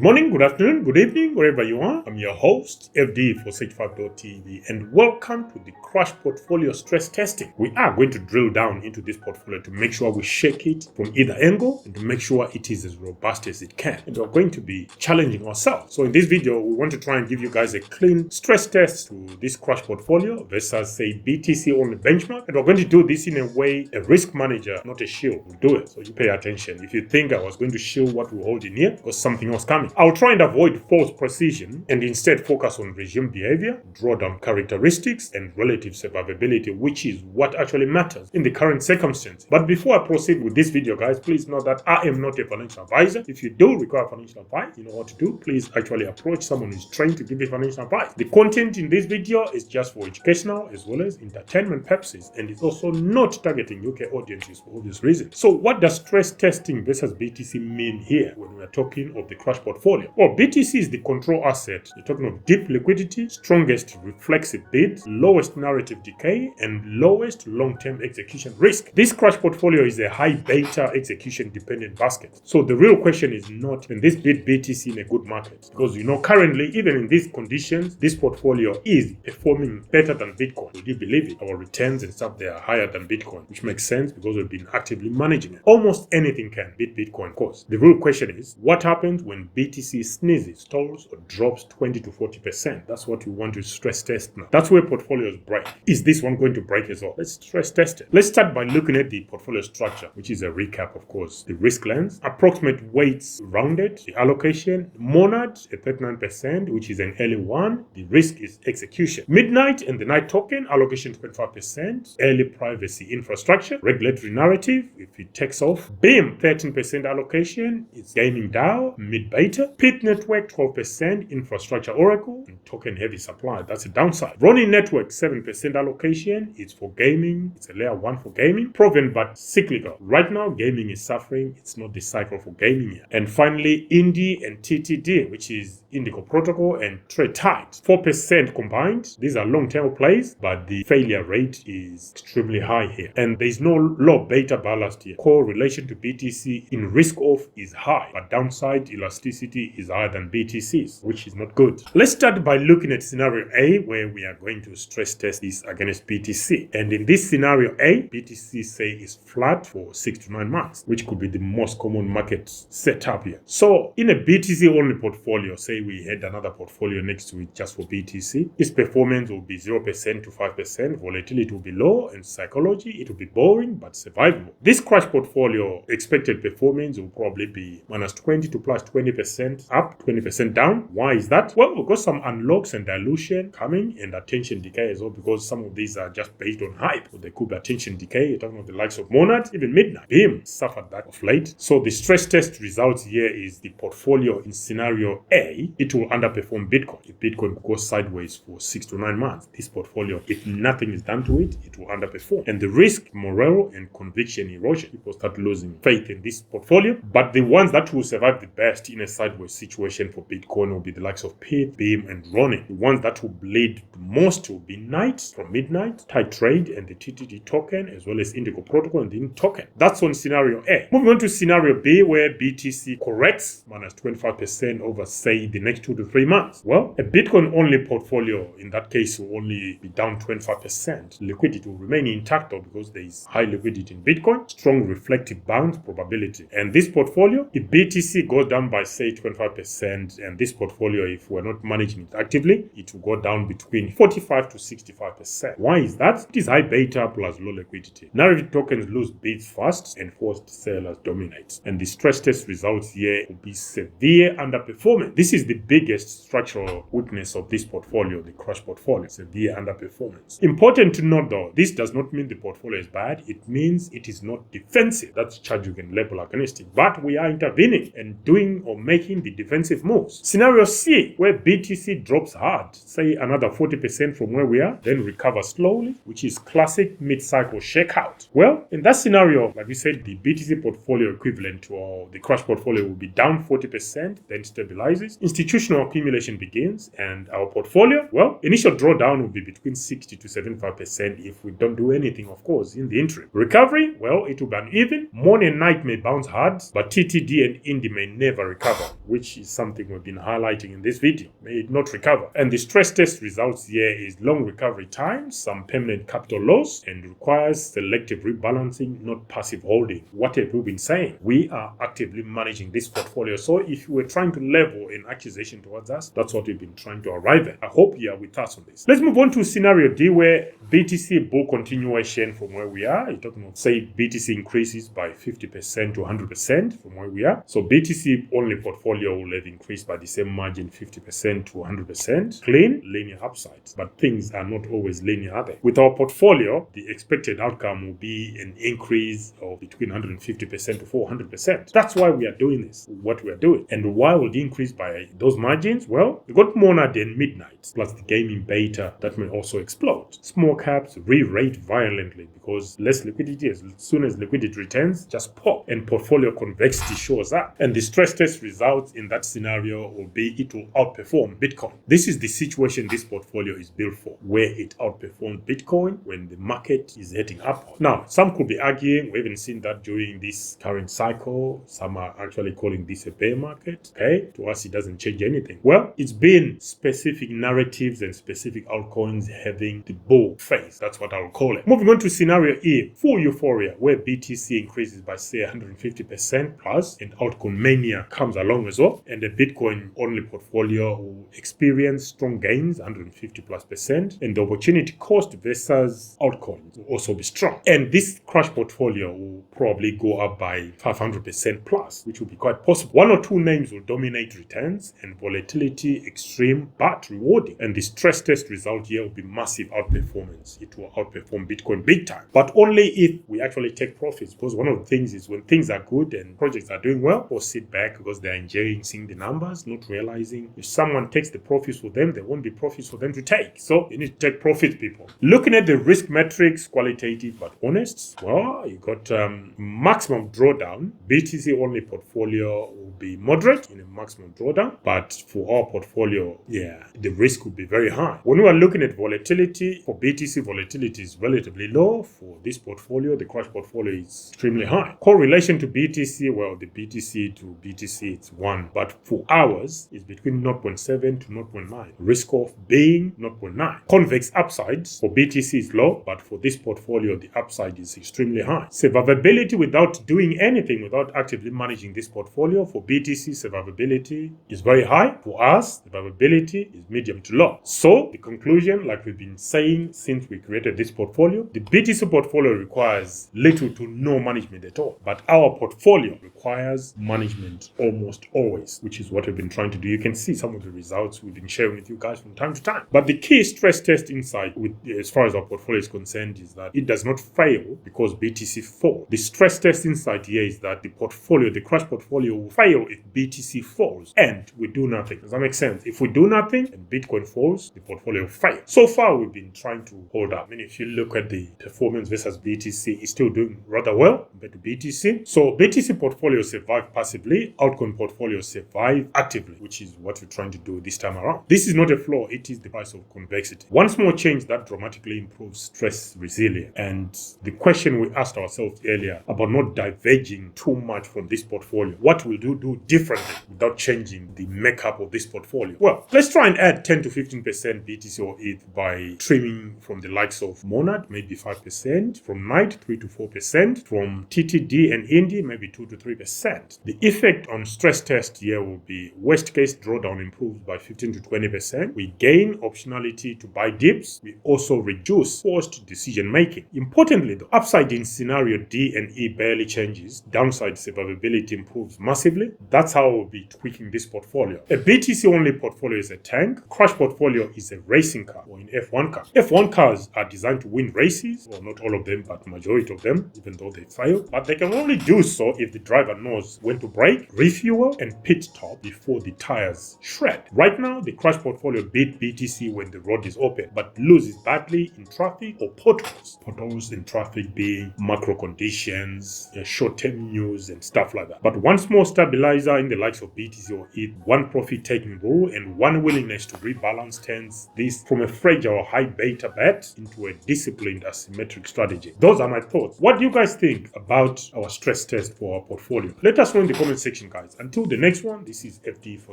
Good morning, good afternoon, good evening, wherever you are. I'm your host, FD for Sage5.tv, and welcome to the Crash Portfolio Stress Testing. We are going to drill down into this portfolio to make sure we shake it from either angle and to make sure it is as robust as it can. And we're going to be challenging ourselves. So in this video, we want to try and give you guys a clean stress test to this Crash portfolio versus, say, BTC on the benchmark. And we're going to do this in a way a risk manager, not a shield, will do it. So you pay attention. If you think I was going to shield what we hold in here, or something else coming, I'll try and avoid false precision and instead focus on regime behavior, drawdown characteristics, and relative survivability, which is what actually matters in the current circumstance. But before I proceed with this video, guys, please know that I am not a financial advisor. If you do require financial advice, you know what to do. Please actually approach someone who's trained to give you financial advice. The content in this video is just for educational as well as entertainment purposes, and it's also not targeting UK audiences for obvious reasons. So what does stress testing versus BTC mean here when we're talking of the Crash portfolio? Well, BTC is the control asset. You're talking of deep liquidity, strongest reflexive bids, lowest narrative decay, and lowest long-term execution risk. This Crash portfolio is a high beta execution dependent basket. So the real question is not, can this beat BTC in a good market? Because you know, currently, even in these conditions, this portfolio is performing better than Bitcoin. Would you believe it? Our returns and stuff, they are higher than Bitcoin, which makes sense because we've been actively managing it. Almost anything can beat Bitcoin, of course. The real question is, what happens when BTC sneezes, stalls, or drops 20 to 40%? That's what you want to stress test now. That's where portfolios break. Is this one going to break as well? Let's stress test it. Let's start by looking at the portfolio structure, which is a recap, of course. The risk lens, approximate weights rounded, the allocation, monad at 39%, which is an early one. The risk is execution. Midnight and the night token, allocation 25%, early privacy infrastructure, regulatory narrative, if it takes off. BIM, 13% allocation, it's gaming DAO, mid-beta. Pyth network, 12%, infrastructure oracle, and token heavy supply. That's a downside. Ronin network, 7% allocation, it's for gaming, it's a layer 1 for gaming. Proven but cyclical. Right now, gaming is suffering, it's not the cycle for gaming yet. And finally, INDY and TTD, which is Indigo Protocol and Trade Tide, 4% combined. These are long-term plays, but the failure rate is extremely high here. And there is no low beta ballast here. Correlation to BTC in risk off is high, but downside elasticity is higher than BTC's, which is not good. Let's start by looking at scenario A, where we are going to stress test this against BTC. And in this scenario A, BTC say is flat for 6 to 9 months, which could be the most common market setup here. So in a BTC only portfolio, say we had another portfolio next to it just for BTC, its performance will be 0% to 5%, volatility will be low, and psychology, it will be boring but survivable. This Crash portfolio expected performance will probably be minus 20 to plus 20% up, 20% down. Why is that? Well, we've got some unlocks and dilution coming, and attention decay as well, because some of these are just based on hype. So there could be attention decay. You're talking about the likes of Monad, even Midnight. BIM suffered that of late. So the stress test results here is the portfolio in scenario A, it will underperform Bitcoin. If Bitcoin goes sideways for 6 to 9 months, this portfolio, if nothing is done to it, it will underperform. And the risk, morale, and conviction erosion. People start losing faith in this portfolio. But the ones that will survive the best in a sideways situation for Bitcoin will be the likes of Pyth, BIM, and Ronin. The ones that will bleed the most will be Night from Midnight, Tide Trade, and the TTD token, as well as Indigo Protocol and the INDY token. That's on scenario A. Moving on to scenario B, where BTC corrects minus 25% over, say, the next 2 to 3 months. Well, a Bitcoin only portfolio in that case will only be down 25%. Liquidity will remain intact though, because there is high liquidity in Bitcoin, strong reflective bounce probability. And this portfolio, if BTC goes down by, say, 25%, and this portfolio, if we're not managing it actively, it will go down between 45 to 65%. Why is that? It is high beta plus low liquidity. Narrative tokens lose bids fast and forced sellers dominate. And the stress test results here will be severe underperformance. This is the biggest structural weakness of this portfolio, the Crash portfolio, severe underperformance. Important to note though, this does not mean the portfolio is bad. It means it is not defensive. That's charge you can label against it. But we are intervening and doing or making the defensive moves. Scenario C, where BTC drops hard, say another 40% from where we are, then recover slowly, which is classic mid-cycle shakeout. Well, in that scenario, like we said, the BTC portfolio equivalent to the Crash portfolio will be down 40%, then stabilizes. Institutional accumulation begins, and our portfolio, well, initial drawdown will be between 60 to 75% if we don't do anything, of course, in the interim. Recovery, well, it will be uneven. Morning and night may bounce hard, but TTD and INDY may never recover. which is something we've been highlighting in this video, may it not recover. And the stress test results here is long recovery time, some permanent capital loss, and requires selective rebalancing, not passive holding. What have we been saying? We are actively managing this portfolio. So if you were trying to level an accusation towards us, that's what we've been trying to arrive at. I hope you are with us on this. Let's move on to scenario D, where BTC bull continuation from where we are. You're talking about, say, BTC increases by 50% to 100% from where we are. So BTC only portfolio will have increased by the same margin, 50% to 100%. Clean, linear upsides. But things are not always linear, are they? With our portfolio, the expected outcome will be an increase of between 150% to 400%. That's why we are doing this, what we are doing. And why will the increase by those margins? Well, we got Monad and Midnight, plus the gaming beta that may also explode. Small caps re-rate violently because less liquidity. As soon as liquidity returns, just pop, and portfolio convexity shows up. And the stress test results in that scenario will be it will outperform Bitcoin. This is the situation this portfolio is built for, where it outperforms Bitcoin when the market is heading upward. Now, some could be arguing, we haven't seen that during this current cycle. Some are actually calling this a bear market. Okay, to us it doesn't change anything. Well, it's been specific narratives and specific altcoins having the bull phase. That's what I'll call it. Moving on to scenario E, full euphoria, where BTC increases by say 150% plus, and altcoin mania comes along as well, and the Bitcoin only portfolio will experience strong gains, 150+%, and the opportunity cost versus altcoins will also be strong. And this crash portfolio will probably go up by 500% plus, which will be quite possible. One or two names will dominate returns, and volatility extreme but rewarding. And the stress test result here will be massive outperformance. It will outperform Bitcoin big time, but only if we actually take profits. Because one of the things is when things are good and projects are doing well, or sit back because they're enjoying seeing the numbers, not realizing if someone takes the profits for them, there won't be profits for them to take. So you need to take profits, people. Looking at the risk metrics, qualitative but honest, well, you got maximum drawdown. BTC only portfolio will be moderate in a maximum drawdown, but for our portfolio, yeah, the risk will be very high. When we are looking at volatility, for BTC, volatility is relatively low. For this portfolio, the crash portfolio is extremely high. Correlation to BTC, well, the BTC to BTC, it's 1, but for ours, it's between 0.7 to 0.9. Risk of being 0.9. Convex upsides for BTC is low, but for this portfolio, the upside is extremely high. Survivability without doing anything, without actively managing this portfolio, for BTC, survivability is very high. For us, survivability is medium to low. So, the conclusion, like we've been saying since we created this portfolio, the BTC portfolio requires little to no management at all, but our portfolio requires management almost always, which is what we've been trying to do. You can see some of the results we've been sharing with you guys from time to time. But the key stress test insight with as far as our portfolio is concerned is that it does not fail because BTC falls. The stress test insight here is that the portfolio, the crash portfolio, will fail if BTC falls and we do nothing. Does that make sense? If we do nothing and Bitcoin falls, the portfolio will fail. So far, we've been trying to hold up. I mean, if you look at the performance versus BTC, it's still doing rather well compared to BTC. So BTC portfolio survive passively, altcoin portfolio survive actively, which is what we're trying to do this time around. This is not a flaw, it is the price of convexity. One small change that dramatically improves stress resilience. And the question we asked ourselves earlier about not diverging too much from this portfolio, what will you do differently without changing the makeup of this portfolio? Well, let's try and add 10 to 15% BTC or ETH by trimming from the likes of Monad, maybe 5%, from Night 3 to 4%, from TTD and INDY, maybe 2 to 3%. The effect on stress test here will be worst case drawdown improves by 15 to 20%. We gain optionality to buy dips. We also reduce forced decision making. Importantly, the upside in scenario D and E barely changes. Downside survivability improves massively. That's how we'll be tweaking this portfolio. A BTC only portfolio is a tank. Crash portfolio is a racing car or an F1 car. F1 cars are designed to win races, or not all of them, but majority of them, even though they fail. But they can only do so if the driver knows when to brake, refuel, and pit stop before the tires shred. Right now, the crash portfolio beat BTC when the road is open, but loses badly in traffic or potholes. Potholes in traffic being macro conditions, short-term news, and stuff like that. But one small stabilizer in the likes of BTC or ETH, one profit-taking rule, and one willingness to rebalance turns this from a fragile high beta bag that into a disciplined asymmetric strategy. Those are my thoughts. What do you guys think about our stress test for our portfolio? Let us know in the comment section, guys. Until the next one, this is FD for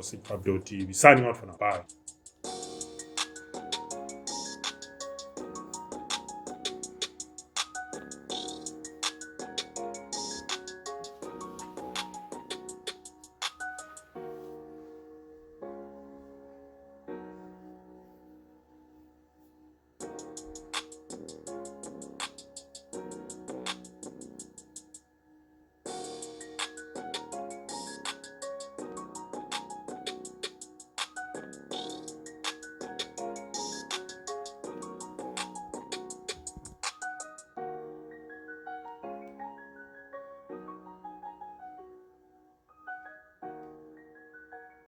SigFab.tv signing out for now. Bye.